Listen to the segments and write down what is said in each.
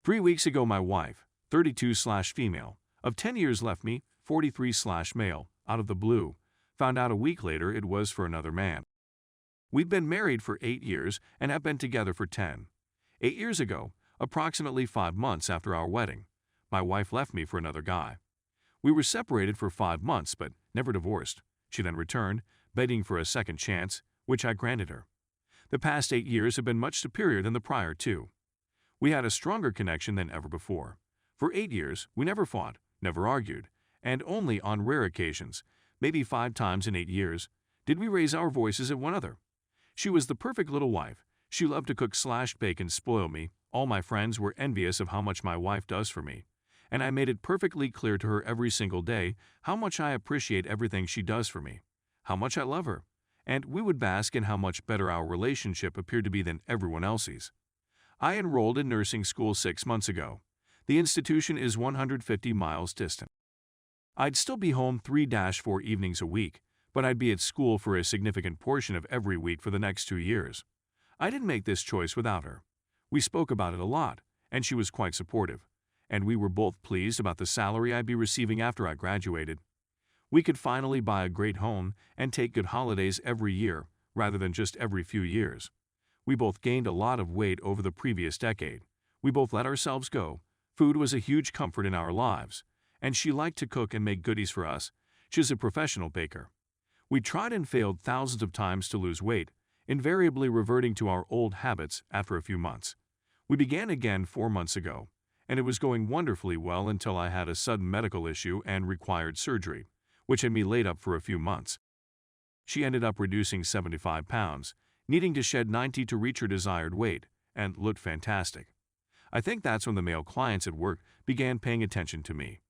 3 weeks ago my wife, 32/female, of 10 years left me, 43/male, out of the blue. Found out a week later it was for another man. We'd been married for 8 years and have been together for 10. 8 years ago, approximately 5 months after our wedding, my wife left me for another guy. We were separated for 5 months but never divorced. She then returned, begging for a second chance, which I granted her. The past 8 years have been much superior than the prior 2. We had a stronger connection than ever before. For 8 years, we never fought, never argued, and only on rare occasions, maybe 5 times in 8 years, did we raise our voices at one another. She was the perfect little wife. She loved to cook/bake and spoil me. All my friends were envious of how much my wife does for me, and I made it perfectly clear to her every single day how much I appreciate everything she does for me, how much I love her, and we would bask in how much better our relationship appeared to be than everyone else's. I enrolled in nursing school 6 months ago. The institution is 150 miles distant. I'd still be home 3-4 evenings a week, but I'd be at school for a significant portion of every week for the next 2 years. I didn't make this choice without her. We spoke about it a lot, and she was quite supportive, and we were both pleased about the salary I'd be receiving after I graduated. We could finally buy a great home and take good holidays every year, rather than just every few years. We both gained a lot of weight over the previous decade. We both let ourselves go. Food was a huge comfort in our lives, and she liked to cook and make goodies for us. She's a professional baker. We tried and failed thousands of times to lose weight, invariably reverting to our old habits after a few months. We began again 4 months ago, and it was going wonderfully well until I had a sudden medical issue and required surgery, which had me laid up for a few months. She ended up reducing 75 pounds, needing to shed 90 to reach her desired weight, and looked fantastic. I think that's when the male clients at work began paying attention to me.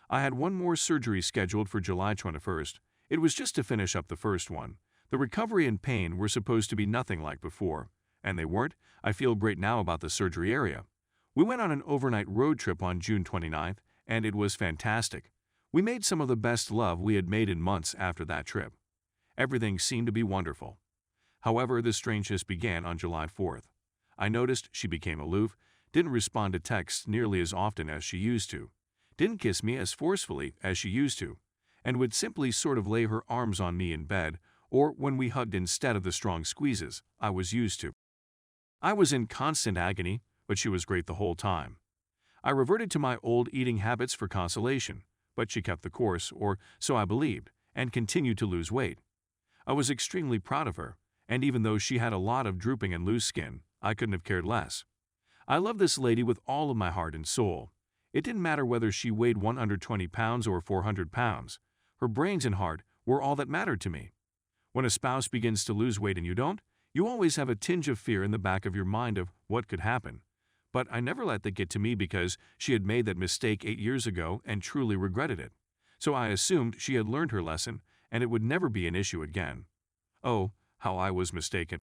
I had one more surgery scheduled for July 21st. It was just to finish up the first one. The recovery and pain were supposed to be nothing like before, and they weren't. I feel great now about the surgery area. We went on an overnight road trip on June 29th, and it was fantastic. We made some of the best love we had made in months after that trip. Everything seemed to be wonderful. However, the strangeness began on July 4th. I noticed she became aloof, didn't respond to texts nearly as often as she used to, didn't kiss me as forcefully as she used to, and would simply sort of lay her arms on me in bed or when we hugged instead of the strong squeezes I was used to. I was in constant agony, but she was great the whole time. I reverted to my old eating habits for consolation, but she kept the course, or so I believed, and continued to lose weight. I was extremely proud of her, and even though she had a lot of drooping and loose skin, I couldn't have cared less. I love this lady with all of my heart and soul. It didn't matter whether she weighed 120 pounds or 400 pounds. Her brains and heart were all that mattered to me. When a spouse begins to lose weight and you don't, you always have a tinge of fear in the back of your mind of what could happen. But I never let that get to me because she had made that mistake 8 years ago and truly regretted it. So I assumed she had learned her lesson and it would never be an issue again. Oh, how I was mistaken.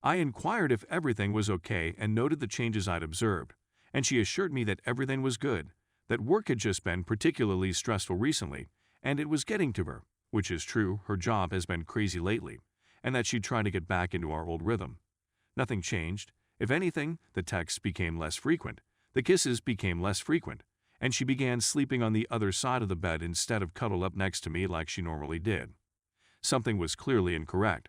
I inquired if everything was okay and noted the changes I'd observed, and she assured me that everything was good, that work had just been particularly stressful recently, and it was getting to her, which is true, her job has been crazy lately, and that she'd try to get back into our old rhythm. Nothing changed. If anything, the texts became less frequent, the kisses became less frequent, and she began sleeping on the other side of the bed instead of cuddled up next to me like she normally did. Something was clearly incorrect.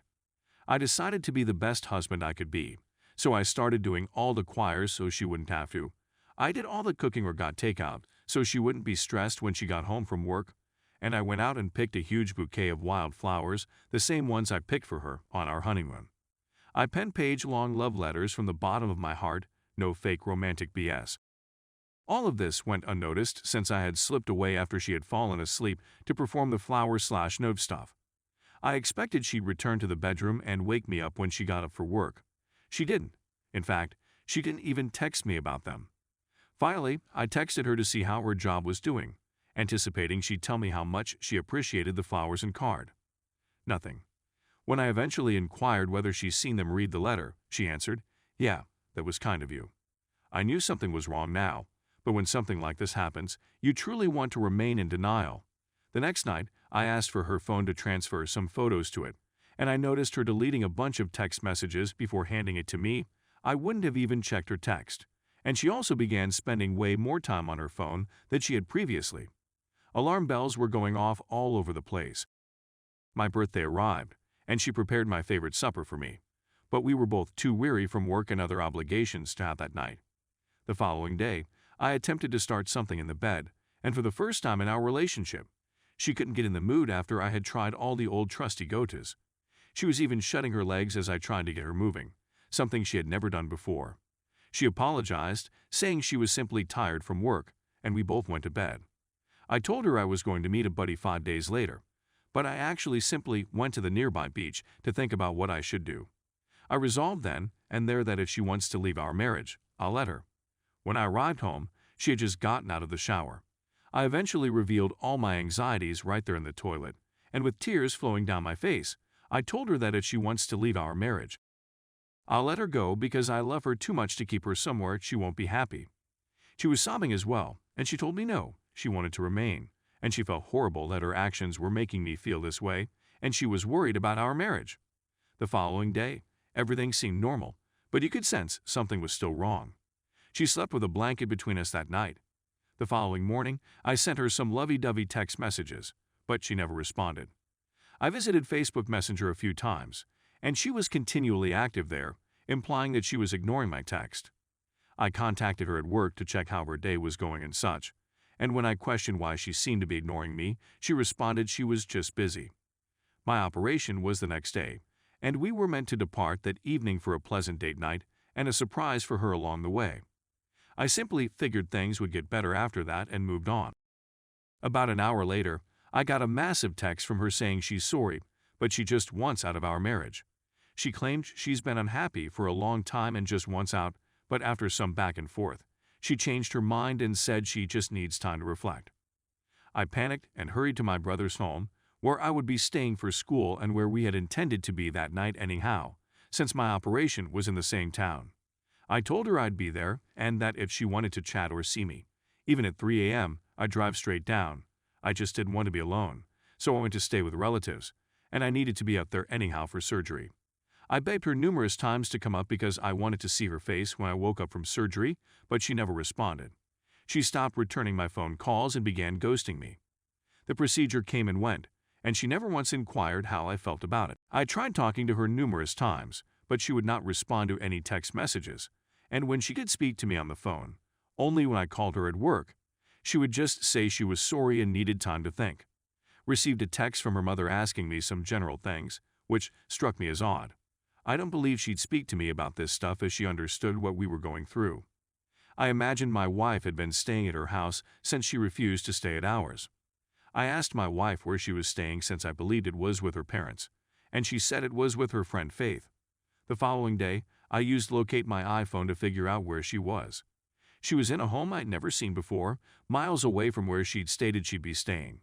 I decided to be the best husband I could be, so I started doing all the choirs so she wouldn't have to. I did all the cooking or got takeout so she wouldn't be stressed when she got home from work, and I went out and picked a huge bouquet of wild flowers, the same ones I picked for her on our honeymoon. I penned page-long love letters from the bottom of my heart, no fake romantic BS. All of this went unnoticed since I had slipped away after she had fallen asleep to perform the flower/note stuff. I expected she'd return to the bedroom and wake me up when she got up for work. She didn't. In fact, she didn't even text me about them. Finally, I texted her to see how her job was doing, anticipating she'd tell me how much she appreciated the flowers and card. Nothing. When I eventually inquired whether she's seen them read the letter, she answered, "Yeah, that was kind of you." I knew something was wrong now, but when something like this happens, you truly want to remain in denial. The next night, I asked for her phone to transfer some photos to it, and I noticed her deleting a bunch of text messages before handing it to me. I wouldn't have even checked her text, and she also began spending way more time on her phone than she had previously. Alarm bells were going off all over the place. My birthday arrived, and she prepared my favorite supper for me, but we were both too weary from work and other obligations to have that night. The following day, I attempted to start something in the bed, and for the first time in our relationship, she couldn't get in the mood after I had tried all the old trusty go-tos. She was even shutting her legs as I tried to get her moving, something she had never done before. She apologized, saying she was simply tired from work, and we both went to bed. I told her I was going to meet a buddy 5 days later, but I actually simply went to the nearby beach to think about what I should do. I resolved then and there that if she wants to leave our marriage, I'll let her. When I arrived home, she had just gotten out of the shower. I eventually revealed all my anxieties right there in the toilet, and with tears flowing down my face, I told her that if she wants to leave our marriage, I'll let her go because I love her too much to keep her somewhere she won't be happy. She was sobbing as well, and she told me no, she wanted to remain, and she felt horrible that her actions were making me feel this way, and she was worried about our marriage. The following day, everything seemed normal, but you could sense something was still wrong. She slept with a blanket between us that night. The following morning, I sent her some lovey-dovey text messages, but she never responded. I visited Facebook Messenger a few times, and she was continually active there, implying that she was ignoring my text. I contacted her at work to check how her day was going and such, and when I questioned why she seemed to be ignoring me, she responded she was just busy. My operation was the next day, and we were meant to depart that evening for a pleasant date night and a surprise for her along the way. I simply figured things would get better after that and moved on. About an hour later, I got a massive text from her saying she's sorry, but she just wants out of our marriage. She claimed she's been unhappy for a long time and just wants out, but after some back and forth, she changed her mind and said she just needs time to reflect. I panicked and hurried to my brother's home, where I would be staying for school and where we had intended to be that night anyhow, since my operation was in the same town. I told her I'd be there and that if she wanted to chat or see me, even at 3 a.m., I'd drive straight down. I just didn't want to be alone, so I went to stay with relatives, and I needed to be up there anyhow for surgery. I begged her numerous times to come up because I wanted to see her face when I woke up from surgery, but she never responded. She stopped returning my phone calls and began ghosting me. The procedure came and went, and she never once inquired how I felt about it. I tried talking to her numerous times, but she would not respond to any text messages, and when she could speak to me on the phone, only when I called her at work, she would just say she was sorry and needed time to think. Received a text from her mother asking me some general things, which struck me as odd. I don't believe she'd speak to me about this stuff as she understood what we were going through. I imagined my wife had been staying at her house since she refused to stay at ours. I asked my wife where she was staying since I believed it was with her parents, and she said it was with her friend Faith. The following day, I used Locate my iPhone to figure out where she was. She was in a home I'd never seen before, miles away from where she'd stated she'd be staying.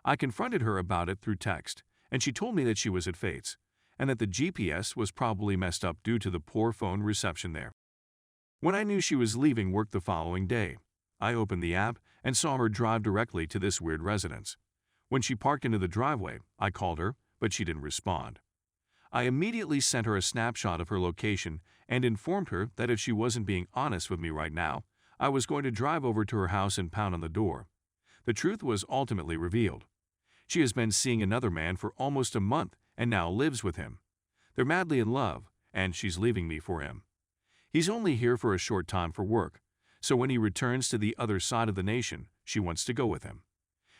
I confronted her about it through text, and she told me that she was at Faith's, and that the GPS was probably messed up due to the poor phone reception there. When I knew she was leaving work the following day, I opened the app and saw her drive directly to this weird residence. When she parked into the driveway, I called her, but she didn't respond. I immediately sent her a snapshot of her location and informed her that if she wasn't being honest with me right now, I was going to drive over to her house and pound on the door. The truth was ultimately revealed. She has been seeing another man for almost a month and now lives with him. They're madly in love, and she's leaving me for him. He's only here for a short time for work, so when he returns to the other side of the nation, she wants to go with him.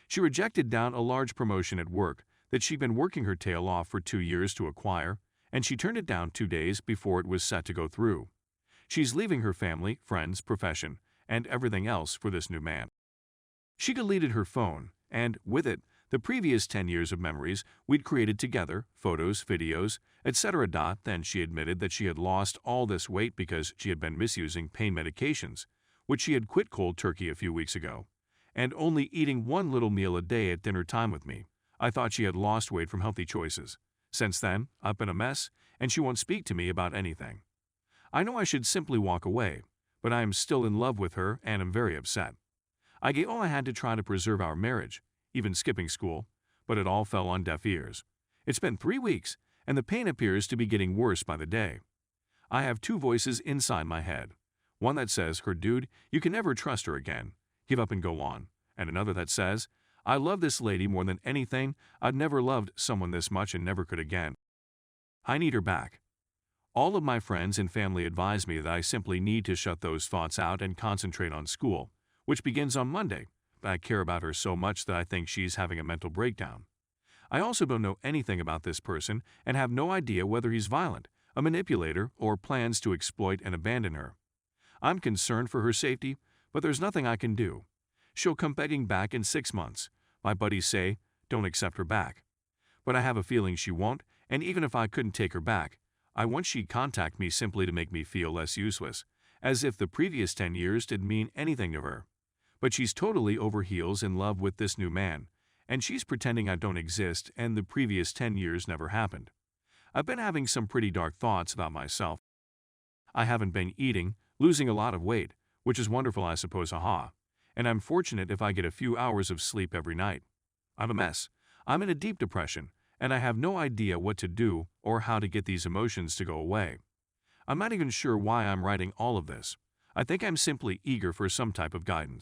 She rejected down a large promotion at work that she'd been working her tail off for 2 years to acquire, and she turned it down 2 days before it was set to go through. She's leaving her family, friends, profession, and everything else for this new man. She deleted her phone, and with it, the previous 10 years of memories we'd created together, photos, videos, etc. Then she admitted that she had lost all this weight because she had been misusing pain medications, which she had quit cold turkey a few weeks ago, and only eating one little meal a day at dinner time with me. I thought she had lost weight from healthy choices. Since then, I've been a mess, and she won't speak to me about anything. I know I should simply walk away, but I am still in love with her and am very upset. I gave all I had to try to preserve our marriage, even skipping school, but it all fell on deaf ears. It's been 3 weeks, and the pain appears to be getting worse by the day. I have 2 voices inside my head. One that says, her dude, you can never trust her again. Give up and go on. And another that says, I love this lady more than anything. I'd never loved someone this much and never could again. I need her back. All of my friends and family advise me that I simply need to shut those thoughts out and concentrate on school, which begins on Monday. But I care about her so much that I think she's having a mental breakdown. I also don't know anything about this person and have no idea whether he's violent, a manipulator, or plans to exploit and abandon her. I'm concerned for her safety, but there's nothing I can do. She'll come begging back in 6 months. My buddies say, don't accept her back. But I have a feeling she won't, and even if I couldn't take her back, I want she'd contact me simply to make me feel less useless, as if the previous 10 years didn't mean anything to her. But she's totally over heels in love with this new man, and she's pretending I don't exist and the previous 10 years never happened. I've been having some pretty dark thoughts about myself. I haven't been eating, losing a lot of weight, which is wonderful I suppose, haha. And I'm fortunate if I get a few hours of sleep every night. I'm a mess. I'm in a deep depression, and I have no idea what to do or how to get these emotions to go away. I'm not even sure why I'm writing all of this. I think I'm simply eager for some type of guidance.